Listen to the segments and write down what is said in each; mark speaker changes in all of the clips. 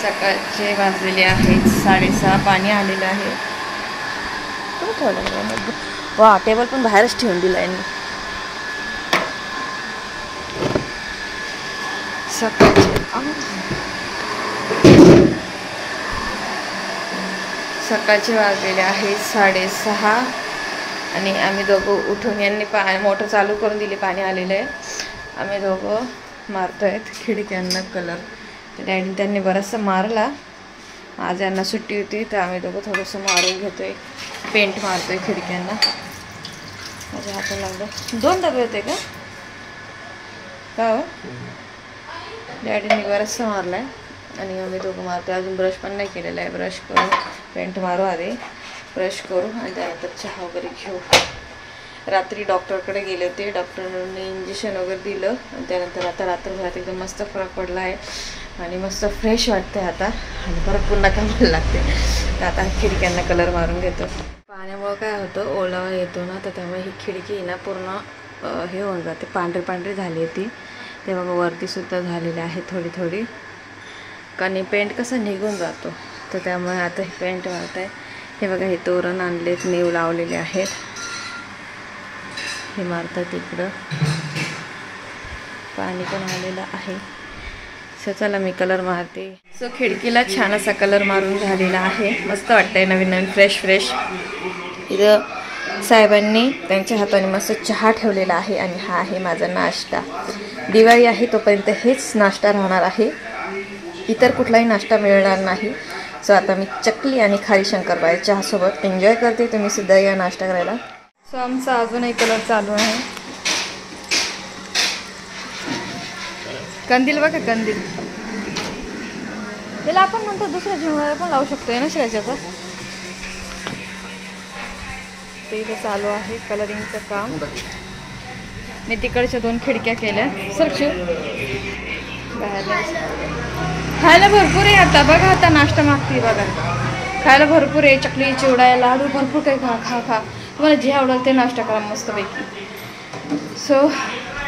Speaker 1: सकाळचे वाजलेले आहेत 6:30. पाणी आलेलं आहे. वा, टेबल पण बाहेरच ठेवून दिला आहे. सकाळचे वाजलेले आहेत 6:30 आणि आम्ही दोघं उठून यांनी मोटर चालू करून दिली. पाणी आलेलं आहे. आम्ही दोघं मारतोय खिडक्यांना कलर. डॅडी त्यांनी बराचसा मारला. आज यांना सुट्टी होती तर आम्ही दोघं थोडंसं मारून घेतोय. पेंट मारतोय खिडक्यांना. माझ्या हाताला लागलं. 2 डबे होते का हो? डॅडीने बराचसा मारला आहे आणि आम्ही दोघं मारतोय. अजून ब्रश पण नाही केलेला आहे. ब्रश करू, पेंट मारू आधी, ब्रश करू आणि त्यानंतर चहा वगैरे घेऊ. रात्री डॉक्टरकडे गेले होते. डॉक्टरने इंजेक्शन वगैरे दिलं आणि त्यानंतर आता रात्रभरात एकदम मस्त फरक पडला आहे आणि मस्त फ्रेश वाटते आता. आणि परत पुन्हा कामाला लागते. तर आता खिडक्यांना कलर मारून घेतो. पाण्यामुळं काय होतं, ओलावा येतो ना, तर त्यामुळे ही खिडकी ना पूर्ण हे होऊन जाते, पांढरी पांढरी झाली होती. ते बघा वरतीसुद्धा झालेली आहे थोडी थोडी. कारण पेंट कसं निघून जातो तर त्यामुळे आता हे पेंट मारत आहे. हे बघा हे तोरण आणलेत, नेव लावलेले आहेत. हे मारतात इकडं. पाणी पण आलेलं आहे. सो चला मी कलर मारते. सो खिडकीला छान असा कलर मारून झालेला आहे. मस्त वाटतंय, नवीन नवीन फ्रेश फ्रेश. इथं साहेबांनी त्यांच्या हाताने मस्त चहा ठेवलेला आहे आणि हा आहे माझा नाश्ता. दिवाळी आहे तोपर्यंत हेच नाश्ता राहणार आहे. इतर कुठलाही नाश्ता मिळणार नाही. सो आता मी चकली आणि खारी शंकरपाळे चहासोबत एन्जॉय करते. तुम्ही सुद्धा या नाश्ता करायला. सो आमचा अजूनही कलर चालू आहे. कंदील बघा, कंदील. त्याला आपण नंतर दुसऱ्या जेवणाला पण लावू शकतोय ना शिराच्याचं. ते इथे चालू आहे कलरिंगचं काम. मी तिकडच्या 2 खिडक्या केल्या. सरक्षू खायला भरपूर आहे. आता बघा, आता नाश्ता मागते बघा. खायला भरपूर आहे. चकली, चिवडा, लाडू, भरपूर काही खा खा खा. तुम्हाला जे आवडेल ते नाश्ता करा मस्तपैकी. सो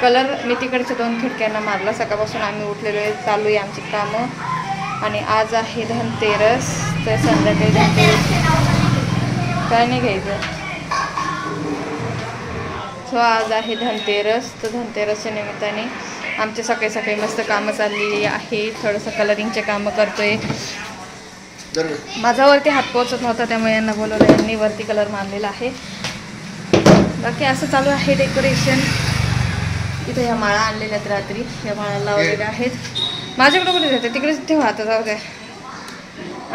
Speaker 1: कलर मी तिकडच्या 2 खिडक्यांना मारला. सकाळपासून आम्ही उठलेलो आहे. चालू आहे आमची कामं. आणि आज आहे धनतेरस. तर संध्याकाळी धनतेरस काय नाही घ्यायचं. सो आज आहे धनतेरस. तर धनतेरसच्या निमित्ताने आमच्या सकाळी सकाळी मस्त कामं चाललेली आहे. थोडंसं कलरिंगचे कामं करतोय. माझा वरती हात पोहोचत नव्हता त्यामुळे यांना बोलवलं. यांनी वरती कलर मारलेला आहे. बाकी असं चालू आहे डेकोरेशन. इथे ह्या माळा आणलेल्या आहेत रात्री. ह्या माळा लावलेल्या आहेत. माझ्याकडे कुठे जाते, तिकडेच ठेवा आता, जाऊ द्या.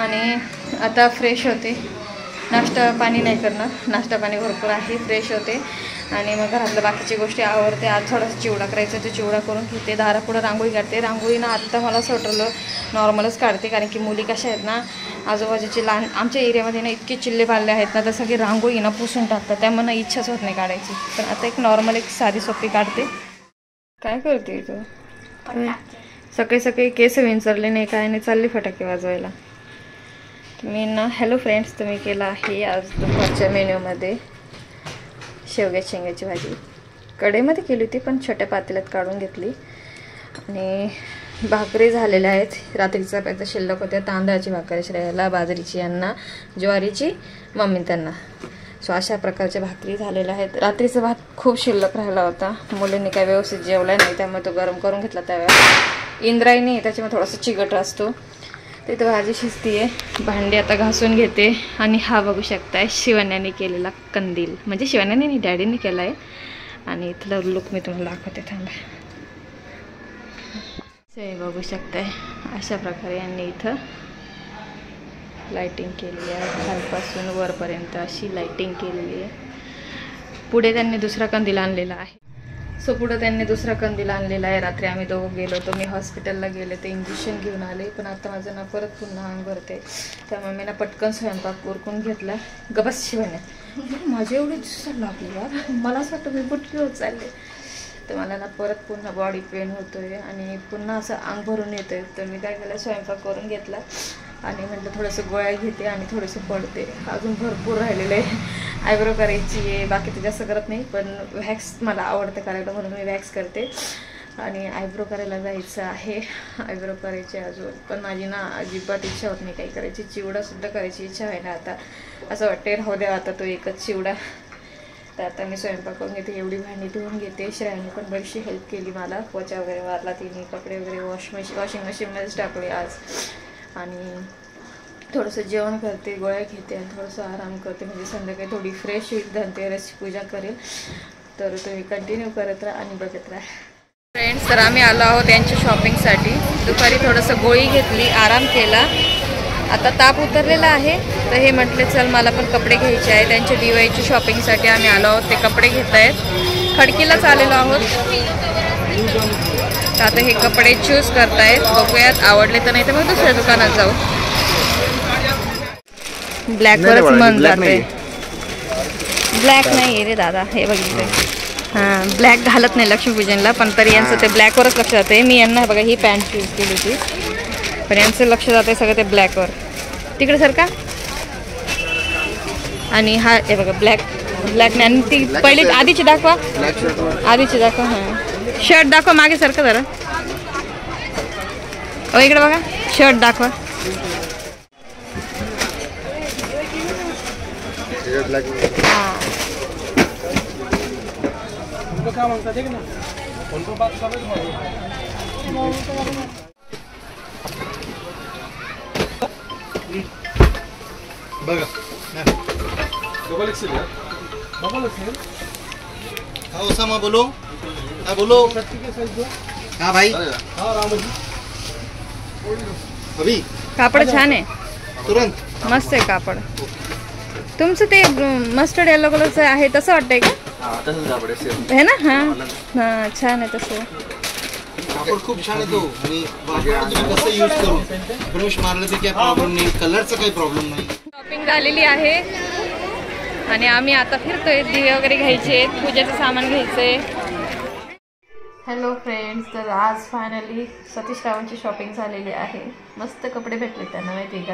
Speaker 1: आणि आता फ्रेश होते. नाश्ता पाणी नाही करणार. नाश्ता पाणी भरपूर आहे. फ्रेश होते आणि मग घरातल्या बाकीची गोष्टी आवडते. आज थोडासा चिवडा करायचा, तो चिवडा करून घेते. दारापुढं रांगोळी काढते. रांगोळी ना आत्ता मला असं वाटलं नॉर्मलच काढते, कारण की मुली कशा आहेत ना, आजूबाजूचे लहान आमच्या एरियामध्ये ना इतके चिल्ले पाल्ले आहेत ना, तर सगळी रांगोळी ना पुसून टाकतात. त्यामुळे ना इच्छाच होत नाही काढायची. पण आता एक नॉर्मल एक साधी सोपी काढते. काय करते तू? सकाळी सकाळी केस विंचरले नाही, काय नाही, चालली फटाके वाजवायला. मी ना हॅलो फ्रेंड्स, तुम्ही केला आहे आज दुपारच्या मेन्यूमध्ये शेवग्या शेंगाची भाजी. कढईमध्ये केली होती पण छोट्या पातेल्यात काढून घेतली. आणि भाकरी झालेल्या आहेत. रात्रीचा प्यायचा शिल्लक होत्या. तांदळाची भाकरी श्रेयाला, बाजरीची यांना, ज्वारीची मम्मी त्यांना. सो अशा प्रकारच्या भाकरी झालेल्या आहेत. रात्रीचा भात खूप शिल्लक राहिला होता. मुलींनी काय व्यवस्थित जेवला नाही त्यामुळे तो गरम करून घेतला. त्यावेळेला इंद्रायणी त्याच्यामुळे थोडासा चिकट असतो. तिथं भाजी शिजती आहे. भांडी आता घासून घेते. आणि हा बघू शकताय शिवण्याने केलेला कंदील. म्हणजे शिवण्याने नाही, डॅडीने केला आहे. आणि इथलं लुक मी तुम्हाला दाखवते, थांबा. हे बघू शकताय अशा प्रकारे यांनी इथं लाइटिंग केलेली आहे. खालपासून वरपर्यंत अशी लाइटिंग केलेली आहे. पुढे त्यांनी दुसरा कंदील आणलेला आहे. सो पुढे त्यांनी दुसरा कंदील आणलेला आहे. रात्री आम्ही दोघं गेलो होतो. मी हॉस्पिटलला गेले ते इंजेक्शन घेऊन आले. पण आता माझं ना परत पुन्हा अंग भरते. त्यामुळे मी ना पटकन स्वयंपाक उरकून घेतला. गबस शिवण्या माझे एवढे दिवसाला लागले यार. मला असं वाटतं मी बुटकी होत चालले. तर मला ना परत पुन्हा बॉडी पेन होतोय आणि पुन्हा असं अंग भरून येतोय. तर मी काय केलं, स्वयंपाक करून घेतला आणि म्हटलं थोडंसं गोळ्या घेते आणि थोडंसं पडते. अजून भरपूर राहिलेलं आहे. आयब्रो करायची आहे. बाकी तर जास्त करत नाही, पण वॅक्स मला आवडतं करायला म्हणून मी वॅक्स करते. आणि आयब्रो करायला जायचं आहे. आयब्रो करायचे अजून, पण माझी ना अजिबात इच्छा होत नाही काही करायची. चिवडासुद्धा करायची इच्छा आहे ना आता. असं वाटते राहू द्या आता तो एकच चिवडा. तर आता मी स्वयंपाक करून घेते, एवढी भांडी धुवून घेते. श्रेयाने पण बरीचशी हेल्प केली मला, पोचा वगैरे मारला तिने, कपडे वगैरे वॉशिंग मशीनमध्येच टाकले आज. आणि थोडंसं जेवण करते, गोळ्या घेते आणि थोडंसं आराम करते, म्हणजे संध्याकाळी थोडी फ्रेश होईल. धनतेरसची पूजा करेल. तर तुम्ही कंटिन्यू करत राहा आणि बघत राहा. फ्रेंड्स, तर आम्ही आलो आहोत यांच्या शॉपिंगसाठी. दुपारी थोडंसं गोळी घेतली, आराम केला. आता ताप उतरलेला आहे. तर हे म्हटले चल मला पण कपडे घ्यायचे आहे. त्यांच्या दिवाळीची शॉपिंगसाठी आम्ही आलो आहोत. ते कपडे घेत आहेत. खडकीलाच आलेलो आहोत. तर आता हे कपडे चूज करतायत. बघूयात आवडले तर, नाही तर मग दुसऱ्या दुकानात जाऊ. ब्लॅकवरच मन जाते. ब्लॅक नाही आहे रे दादा, हे बघितलं. हां, ब्लॅक घालत नाही लक्ष्मीपूजनला, पण तरी यांचं ते ब्लॅकवरच लक्ष जाते. मी यांना बघा ही पॅन्ट चूज केली होती, पण यांचं लक्ष जाते सगळं ते ब्लॅकवर. तिकडे सर का. आणि हा हे बघा ब्लॅक नाही. आणि ती पहिली आधीची दाखवा, आधीची दाखवा. हां, शर्ट दाखवा मागे सारखं जरा. इकडे बघा शर्ट दाखवा. हां,
Speaker 2: बघा ओसामा बोलो. हाँ बोलो. हाँ भाई. अभी
Speaker 1: कापड छान आहे,
Speaker 2: तुरंत
Speaker 1: मस्त आहे कापड. तुमचं ते मस्टर्ड येलो कलरचं आहे तसं वाटतंय का? है ना. हां हां, छान आहे तसं.
Speaker 2: कापड खूप छान आहे तो. आणि तुम्ही कसं यूज करू, ब्रश मारलं तर काही प्रॉब्लेम नाही, कलरचा काही प्रॉब्लेम नाही.
Speaker 1: शॉपिंग झालेली आहे आणि आम्ही आता फिरतोय. दिवे वगैरे घ्यायचे, पूजेचं सामान घ्यायचंय. हॅलो फ्रेंड्स, तर आज फायनली सतीश रावांची शॉपिंग झालेली आहे. मस्त कपडे भेटले त्यांना, माहिती आहे का.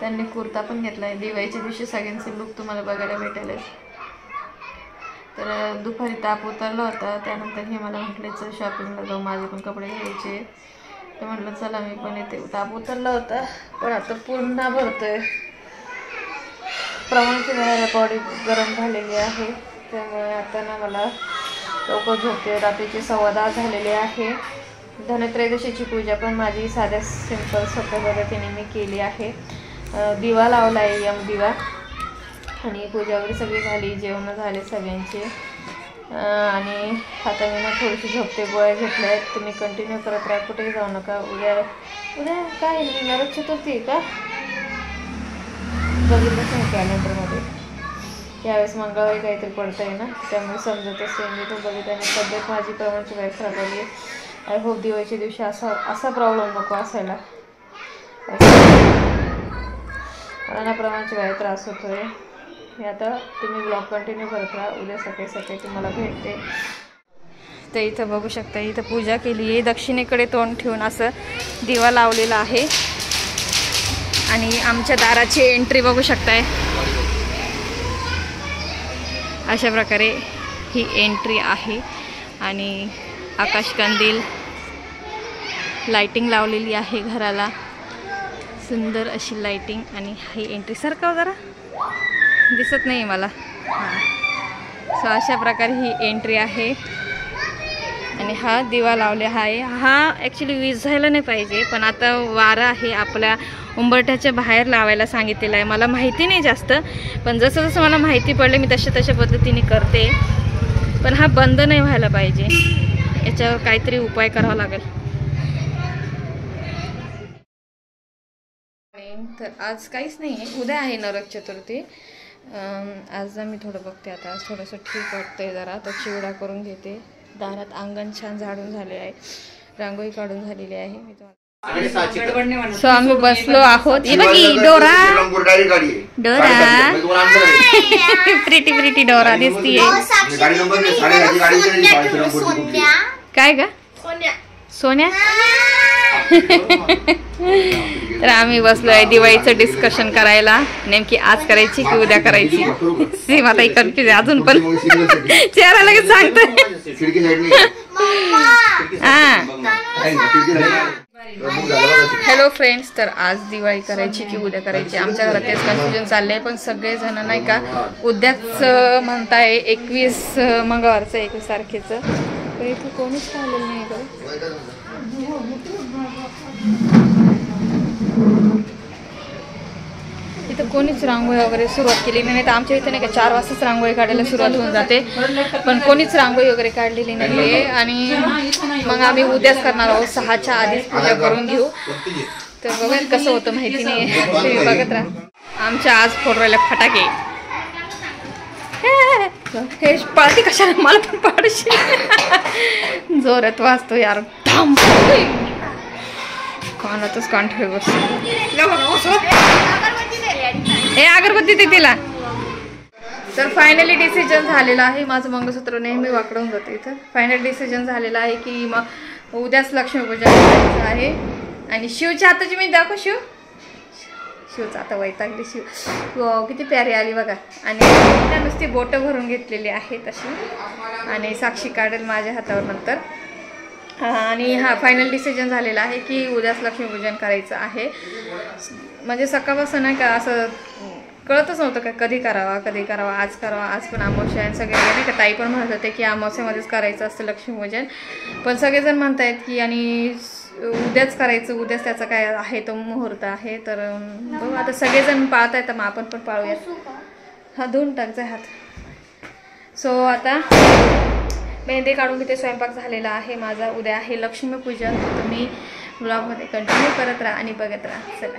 Speaker 1: त्यांनी कुर्ता पण घेतला आहे. दिवाळीच्या दिवशी सगळ्यांचे लुक तुम्हाला बघायला भेटेल. तर दुपारी ताप उतरला होता, त्यानंतर हे मला म्हटले चल शॉपिंगला जाऊ, माझे पण कपडे घ्यायचे. तर म्हटलं चला मी पण येते. ताप उतरला होता, पण आता पुन्हा भरतोय. प्रमाणाची बाहेर बॉडी गरम झालेली आहे, त्यामुळे आता ना मला लवकर झोपते. रात्रीचे 10:15 झालेले आहे. धनत्रयोदशीची पूजा पण माझी साध्या सिंपल सोप्या पद्धतीने मी केली आहे. दिवा लावला आहे, यम दिवा. आणि पूजा वगैरे सगळी झाली, जेवण झाले सगळ्यांचे. आणि आता मी ना थोडीशी झोपते. गोळ्या घेतल्या आहेत. तुम्ही कंटिन्यू करत राहा, कुठेही जाऊ नका. उद्या काय नरक चतुर्थी आहे का, बघितलंच नाही कॅलेंडरमध्ये. यावेळेस मंगळवारी काहीतरी पडतं आहे ना, त्यामुळे समजत असेल. मी तो बघितलं. आणि तब्येत माझी प्रमाणची बाहेर खराब आली आहे. आय होप दिवाळीच्या दिवशी असा प्रॉब्लेम नको असायला. मला ना प्रमाणची बाहेर त्रास होतो आहे. हे आता तुम्ही ब्लॉग कंटिन्यू करत राहा. उद्या सकाळी तुम्हाला भेटते. तर इथं बघू शकता, इथं पूजा केली आहे. दक्षिणेकडे तोंड ठेवून असं दिवा लावलेला आहे. आणि आमच्या दाराची एंट्री बघू शकताय. अशा प्रकारे ही एंट्री आहे. आणि आकाशकंदील लाइटिंग लावलेली आहे घराला, सुंदर अशी लाइटिंग. आणि ही एंट्री सारखं जरा दिसत नाही मला. हां, सो अशा प्रकारे ही एंट्री आहे. आणि हा दिवा लावला आहे. हा ॲक्च्युली विझायला नाही पाहिजे, पण आता वारा आहे, आपल्या उंबरठ्याच्या बाहेर लावायला सांगितलेलं आहे. मला माहिती नाही जास्त, पण जसं जसं मला माहिती पडले मी तशा पद्धतीने करते. पण हा बंद नाही व्हायला पाहिजे, याच्यावर काहीतरी उपाय करावा लागेल. तर आज काहीच नाही आहे, उद्या आहे नरक चतुर्थी. आज मी थोडं बघते. आता आज थोडंसं ठीक वाटतंय जरा. तर चिवडा करून घेते. दारात अंगण छान झाडून झाले आहे, रांगोळी काढून झालेली आहे. मी सो आम्ही बसलो आहोत. हे बघी डोरा प्रिटी डोरा दिसतीये. काय ग सोन्या. तर आम्ही बसलो आहे दिवाळीचं डिस्कशन करायला. नेमकी आज करायची की उद्या करायची, सेम आता कन्फ्युज आहे अजून पण. चेहरा लगेच सांगतोय. हॅलो फ्रेंड्स, तर आज दिवाळी करायची की उद्या करायची आमच्या घरात तेच कन्फ्युजन चाललंय. पण सगळेजण नाही का उद्याच म्हणताय, 21 मंगळवारचं 21 तारखेचं. तर इथं कोणीच आलेलं नाही इकडे. इथं कोणीच रांगोळी वगैरे सुरुवात केली नाही. तर आमच्या इथे नाही का 4 वाजताच रांगोळी काढायला सुरुवात होऊन जाते, पण कोणीच रांगोळी वगैरे काढलेली नाही आहे. आणि मग आम्ही उद्याच करणार आहोत, 6च्या आधीच पूजा करून घेऊ. तर बघा कसं होतं माहिती नाही, तुम्ही बघत राहा. आमच्या आज फोड राहिले फटाके. हे पाळती कशाला, मला पण पाडशी. जोरात वाजतो यार, थांब कानातच कान ठेव बस. हे अगरबत्ती दे तिला. तर फायनली डिसिजन झालेला आहे. माझं मंगळसूत्र नेहमी वाकडून जातं इथं. फायनल डिसिजन झालेलं आहे की मग उद्याच लक्ष्मीपूजन करायचं आहे. आणि शिवच्या हाताची मी दाखव. शिवचा आता वैतागली. शिव किती प्यारी आली बघा. आणि त्या नुसती बोटं भरून घेतलेली आहेत अशी. आणि साक्षी काढेल माझ्या हातावर नंतर. आणि हा फायनल डिसिजन झालेला आहे की उद्याच लक्ष्मीपूजन करायचं आहे. म्हणजे सकाळपासून नाही का असं कळतच नव्हतं का कधी करावा. आज करावा, आज पण अमावस्या आहे. सगळे नाही का ताई पण म्हणत होते की अमावस्यामध्येच करायचं असतं लक्ष्मीपूजन. पण सगळेजण म्हणतायत की आणि उद्याच करायचं, उद्याच त्याचा काय आहे तो मुहूर्त आहे. तर बघू आता सगळेजण पाळतायत तर मग आपण पण पाळूयात. हा धुवून टाकचा हात. सो आता मेहंदी काढून घेते. स्वयंपाक झालेला आहे माझा. उद्या आहे लक्ष्मीपूजन. तर तुम्ही ब्लॉगमध्ये कंटिन्यू करत राहा आणि बघत राहा. चला.